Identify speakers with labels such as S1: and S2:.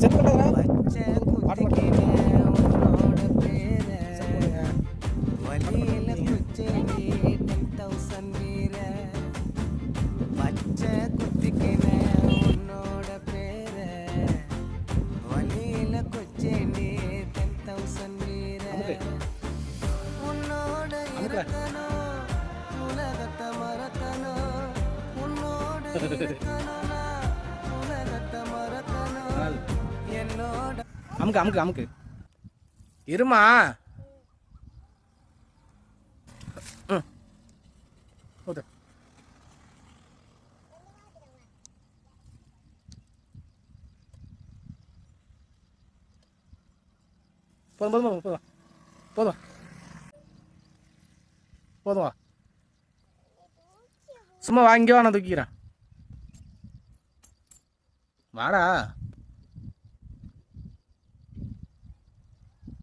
S1: Set பண்ணுறா அமுக்கு அமுக்கு அமுக்கு இருமா. போதும் போதும் போதும் போதும் போதும் போதும். சும்மா வாங்கிக்கோ, நான் தூக்கிக்கிறேன். வாடா.